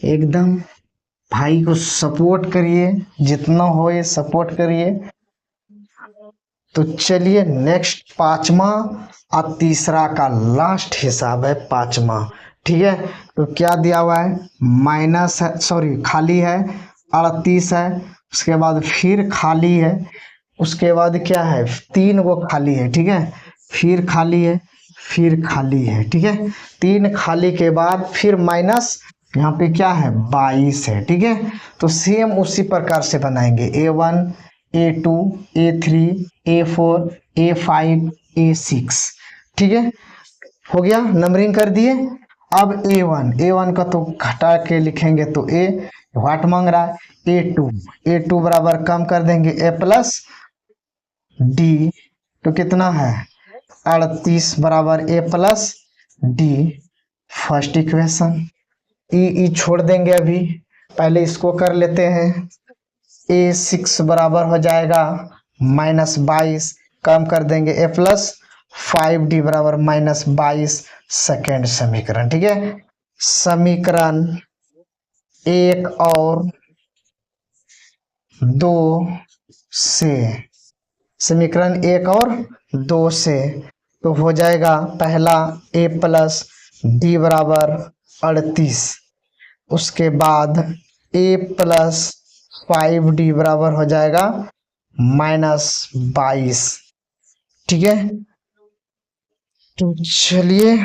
एकदम भाई को सपोर्ट करिए, जितना हो ये सपोर्ट करिए। तो चलिए नेक्स्ट पांचवा और तीसरा का लास्ट हिसाब है पांचवा। ठीक है, तो क्या दिया हुआ है, माइनस है, सॉरी खाली है 38 है, उसके बाद फिर खाली है, उसके बाद क्या है, तीन वो खाली है। ठीक है, फिर खाली है, फिर खाली है। ठीक है, तीन खाली के बाद फिर माइनस, यहाँ पे क्या है 22 है। ठीक है, तो सेम उसी प्रकार से बनाएंगे A1 A2 A3 A4 A5 A6। ठीक है, हो गया, नंबरिंग कर दिए। अब A1 का तो घटा के लिखेंगे तो A वाट मांग रहा है, A2 बराबर कम कर देंगे A प्लस डी, तो कितना है 38 बराबर A plus D, first equation. E छोड़ देंगे अभी, पहले इसको कर लेते हैं। A6 बराबर हो जाएगा -22, कम कर देंगे A प्लस 5D बराबर -22, सेकेंड समीकरण। ठीक है, समीकरण एक और दो से, समीकरण एक और दो से तो हो जाएगा पहला A प्लस डी बराबर 38, उसके बाद A प्लस 5D बराबर हो जाएगा -22। ठीक है, तो चलिए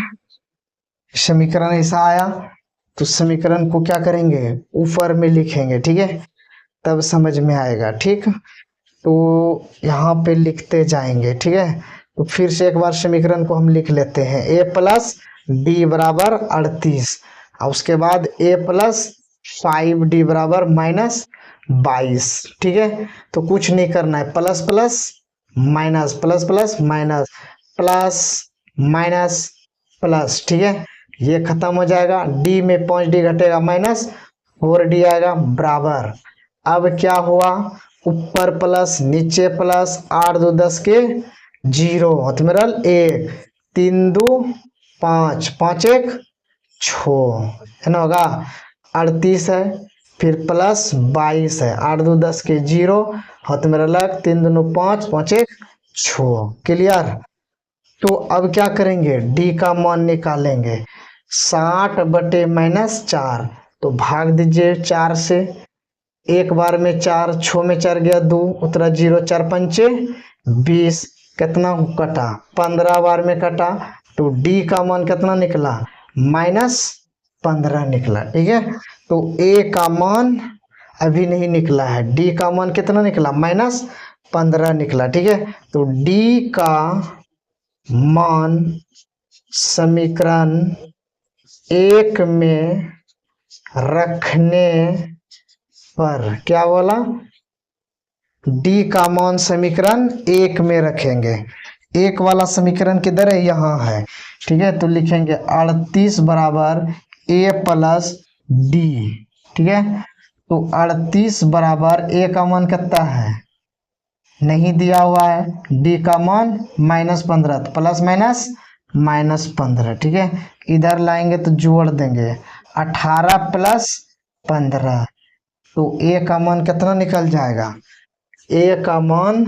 समीकरण ऐसा आया, तो समीकरण को क्या करेंगे, ऊपर में लिखेंगे। ठीक है, तब समझ में आएगा। ठीक, तो यहाँ पे लिखते जाएंगे। ठीक है, तो फिर से एक बार समीकरण को हम लिख लेते हैं, A प्लस डी बराबर 38 और उसके बाद A प्लस 5D बराबर -22। ठीक है, तो कुछ नहीं करना है, plus plus minus, plus plus minus, plus minus plus. ठीक है, ये खत्म हो जाएगा, डी में 5D घटेगा -4D आएगा बराबर। अब क्या हुआ, ऊपर प्लस नीचे प्लस, 8 2 10 के 0, हथमेरल 1, 3 2 5, 5 1 6, है ना, होगा 38 है, फिर प्लस 22 है, 8 2 10 के 0, हथमेरल 3 2 5, 5 1 6। क्लियर, तो अब क्या करेंगे, डी का मान निकालेंगे, 60 बटे -4, तो भाग दीजिए 4 से, एक बार में 4, 6 में 4 गया 2, उतरा 0, 4 पंचे 20, कितना कटा 15 बार में कटा, तो डी का मान कितना निकला -15 निकला। ठीक है, तो ए का मान अभी नहीं निकला है, डी का मान कितना निकला -15 निकला। ठीक है, तो डी का मान समीकरण एक में रखने पर, क्या बोला, डी का मान समीकरण एक में रखेंगे, एक वाला समीकरण किधर है, यहाँ है। ठीक है, तो लिखेंगे 38 बराबर A प्लस डी। ठीक है, तो 38 बराबर A का मान कितना है, नहीं दिया हुआ है, डी का मान -15, तो प्लस माइनस -15। ठीक है, इधर लाएंगे तो जोड़ देंगे 18 प्लस 15, तो ए का मान कितना निकल जाएगा, ए का मान,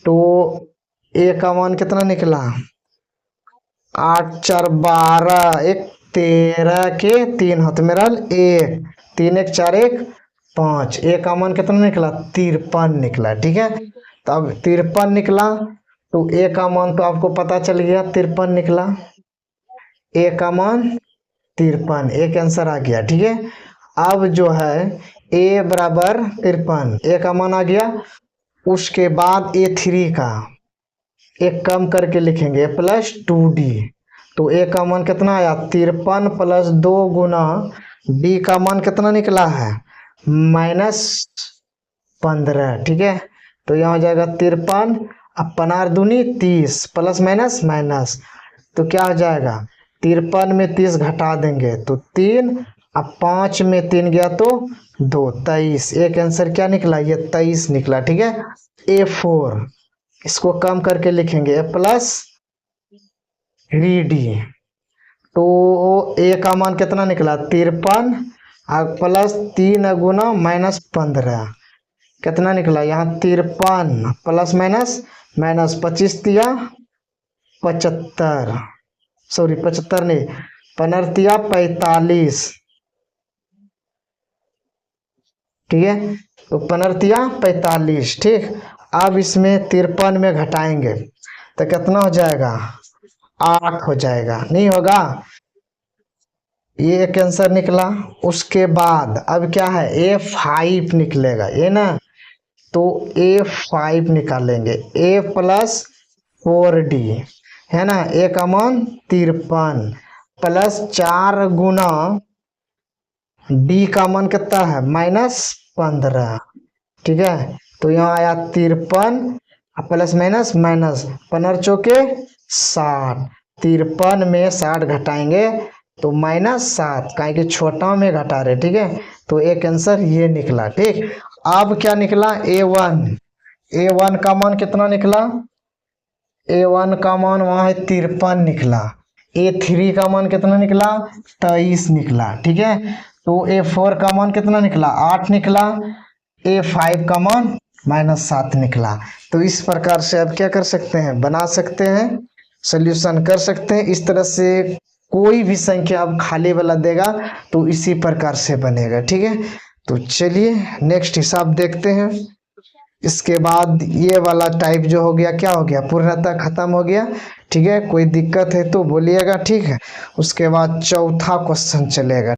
तो ए का मान कितना निकला 8 4 12 1 13 के 3, हथमेरल 1, 3 1 4 1 5, ए का मान कितना निकला 53 निकला। ठीक है, तो अब 53 निकला, तो ए का मान तो आपको पता चल गया 53 निकला, ए का मान 53, एक आंसर आ गया। ठीक है, अब जो है ए बराबर 53, ए का मान आ गया, उसके बाद A3 का एक कम करके लिखेंगे प्लस 2D, तो ए का मान कितना आया 53 प्लस 2 गुना डी का मान कितना निकला है -15। ठीक है, तो यहाँ हो जाएगा 53, अब 15 दूनी 30, प्लस माइनस माइनस, तो क्या हो जाएगा 53 में 30 घटा देंगे तो 3, अब 5 में 3 गया तो 2, 23, एक आंसर क्या निकला, ये 23 निकला। ठीक है, A4 इसको कम करके लिखेंगे A प्लस डी, तो ए का मान कितना निकला 53 प्लस 3 × -15 कितना निकला यहाँ 53 प्लस माइनस माइनस 25 तिया 75, सॉरी 75 नहीं 15 45, ठीक है। तो 15 45, ठीक। अब इसमें 53 में घटाएंगे तो कितना हो जाएगा 8 हो जाएगा, नहीं होगा। ये एक आंसर निकला। उसके बाद अब क्या है A5 निकलेगा, ये ना, तो A5 निकालेंगे A प्लस 4D है ना, A का मान 53 प्लस 4 × D का मान कितना है -15, ठीक है। तो यहाँ आया 53 प्लस माइनस माइनस 15 चौके 60, 53 में 60 घटाएंगे तो -7, काहे कि छोटा में घटा रहे, ठीक है। तो एक आंसर ये निकला, ठीक। अब क्या निकला A1 का मान कितना निकला, A1 का मान वहां है 53 निकला। A3 का मान कितना निकला 23 निकला, ठीक है। तो A4 का मान कितना निकला 8 निकला। A5 का मान -7 निकला। तो इस प्रकार से अब क्या कर सकते हैं, बना सकते हैं, सोल्यूशन कर सकते हैं। इस तरह से कोई भी संख्या अब खाली वाला देगा तो इसी प्रकार से बनेगा, ठीक है। तो चलिए नेक्स्ट हिसाब देखते हैं। इसके बाद ये वाला टाइप जो हो गया क्या हो गया, पूर्णतः खत्म हो गया, ठीक है। कोई दिक्कत है तो बोलिएगा, ठीक है। उसके बाद चौथा क्वेश्चन चलेगा।